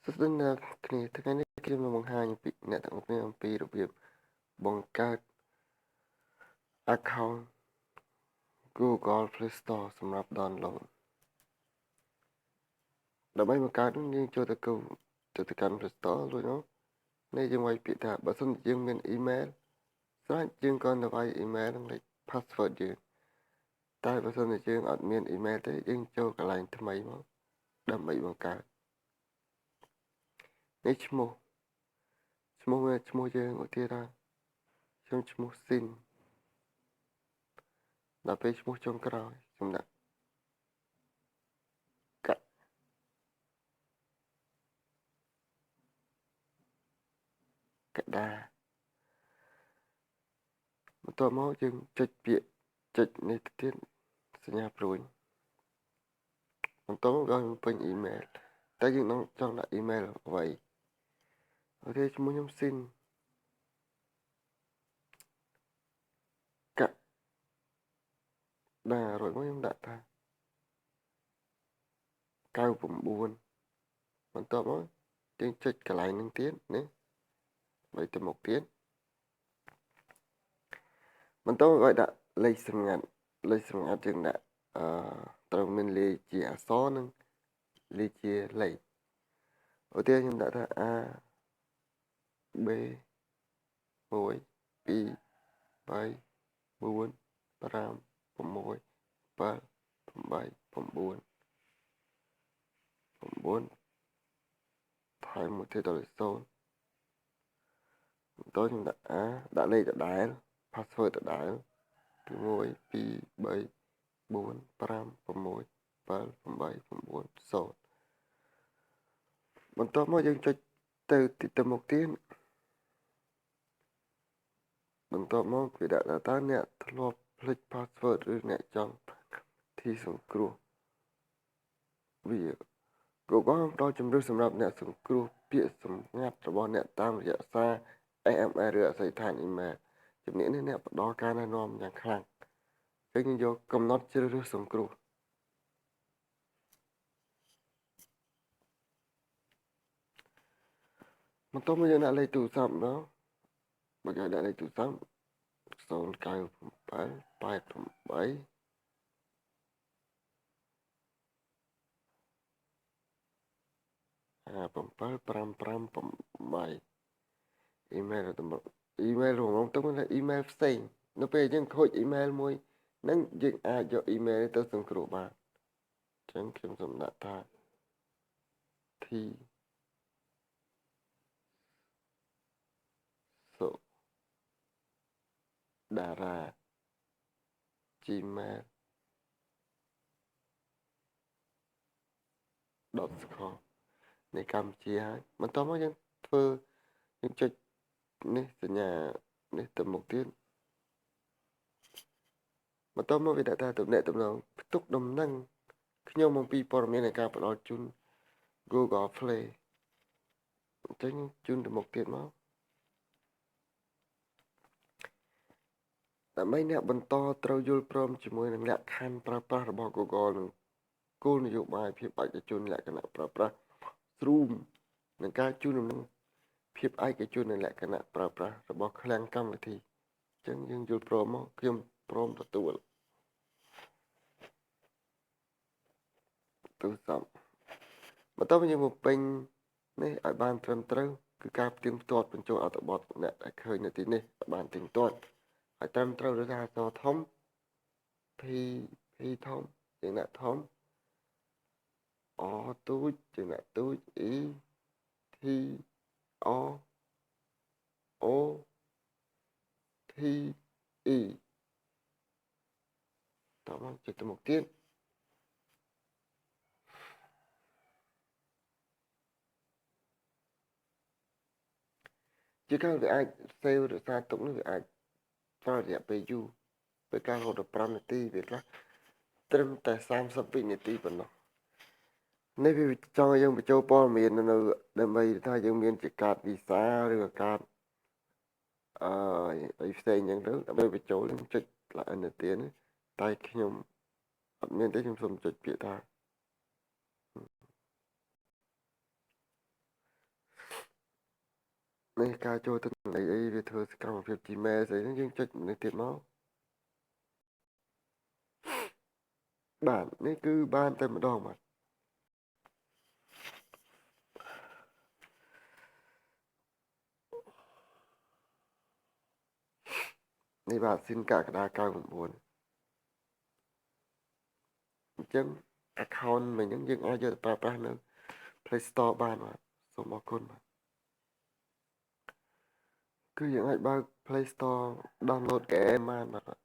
Suddenគ្នាថ្ងៃនេះខ្ញុំនឹងបង្ហាញពីអ្នកទាំងអស់គ្នាអំពីរបៀបបង្កើត account Google Play Store សម្រាប់ download ដើម្បីបង្កើតយើងចូលទៅកាន់ Play Store រួចនោះនេះយើងវាយពាក្យថាបើសិនជាយើងមាន email ស្រេចយើងគ្រាន់តែវាយ email និងលេខ password យើងតែបើសិនជាយើងអត់មាន email ទេយើងចូលកន្លែងថ្មីមកដើម្បីបង្កើតនេះឈ្មោះយើងឧទាហរណ៍ខ្ញុំឈ្មោះ sinn ដល់ពេលឈ្មោះចុងក្រោយខ្ញុំដាក់កដាបន្ទាប់មកយើងចុចពាក្យចុចនេះទៀតសញ្ញាព្រួយបន្ទាប់មកយើងពេញ email តែយើងចង់ដាក់ email អ្វីអូខេឈ្មោះខ្ញុំ sinn កដារួចមកខ្ញុំដាក់ថា99បន្ទាប់មកយើងចុចកន្លែងនឹងទៀតនេះបីទៅមុខទៀតបន្ទាប់មកដាក់លេខសម្ងាត់យើងដាក់ត្រូវមានលេខជាអក្សរនិងលេខជាលេខឧទាហរណ៍ខ្ញុំដាក់ថា A B 1 2 3 4 5 6 7 8 9ថែមមួយទៀតដល់0បន្តខ្ញុំដាក់ A ដាក់លេខដដែល password ដដែល1 2 3 4 5 6 7 8 9 0បន្ទាប់មកយើងចុចទៅមុខទៀតបន្ទាប់មកវាដាក់ថាតើអ្នកធ្លាប់ភ្លេច password ឬអ្នកចង់ទីសង្គ្រោះវា Google ផ្ដល់ជំរឿនសម្រាប់អ្នកសង្គ្រោះពាក្យសម្ងាត់របស់អ្នកតាមរយៈសារ SMS ឬអក្សរដ្ឋាន email ជំនាញនេះអ្នកផ្ដល់ការណែនាំយ៉ាងខ្លាំងពេលយើងយកកំណត់ជ្រើសរើសសង្គ្រោះបន្ទាប់មកយើងដាក់លេខទូរស័ព្ទមកបើយើងដាក់លេខទូរស័ព្ទ097 88 5758 email របស់ទៅមាន email ផ្សេងនៅពេលយើងខូច email មួយនឹងយើងអាចយក email ទៅសង្គ្រោះបានអញ្ចឹងខ្ញុំសូមដាក់ថា T so dara gmail.com នៃកម្ពុជាហើយបន្ទាប់មកយើងចុចនេះសញ្ញានេះទៅមុខទៀតបន្ទាប់មកវាដាក់ថាទំនាក់ទំនងផ្ទុកដំណឹងខ្ញុំអំពីព័ត៌មាននៃការផ្ដល់ជូន Google Play អញ្ចឹងជូនទៅមុខទៀតមកដើម្បីអ្នកបន្តត្រូវយល់ព្រមជាមួយនឹងលក្ខខណ្ឌប្រើប្រាស់របស់ Google និងគោលនយោបាយភាពឯកជនលក្ខណៈប្រើប្រាស់ស្រូមនិងការជូនដំណឹងភាពឯកជននៃលក្ខណៈប្រើប្រាស់របស់ឃ្លាំងកម្មវិធីអញ្ចឹងយើងយល់ព្រមមកខ្ញុំព្រមទទួលទូរស័ព្ទបន្ទាប់មកយើងមកពេញនេះឲ្យបានត្រឹមត្រូវគឺការផ្ទៀងផ្ទាត់បញ្ចូលអត្ថបទអ្នកដែលឃើញនៅទីនេះឲ្យបានទៀងទាត់ឲ្យត្រឹមត្រូវឬថាអក្សរធំ P ធំយើងដាក់ធំ O ទូចយើងដាក់ទូច E T O O T E តោះមកចុចទៅមុខទៀតជាការវាអាច save រក្សាទុកនេះវាអាចប្រើរយៈពេលយូរពេលការរហូតដល់5នាទីវាខ្លះត្រឹមតែ30វិនាទីប៉ុណ្ណោះនេះវាចង់ឲ្យយើងបញ្ចូលព័ត៌មាននៅដើម្បីថាយើងមានជាកាតវីសាឬក៏កាតអីផ្សេងអញ្ចឹងទៅដើម្បីបញ្ចូលនឹងចុចឡើងនៅទៀតតែខ្ញុំអត់មានទេខ្ញុំសូមចុចពាក្យថា នេះការចូលទៅនៃអីវាធ្វើសកម្មភាពជីម៉ែស្អីហ្នឹងយើងចុចនេះទៀតមកបាទនេះគឺបានតែម្ដងបាទនេះបាទស៊ីនកក្កដា99អញ្ចឹង account មិញហ្នឹងយើងអាចយកទៅប្រើប្រាស់នៅ Play Store បានបាទសូមអរគុណបាទគឺយើងអាចបើក Play Store download game បានបាទ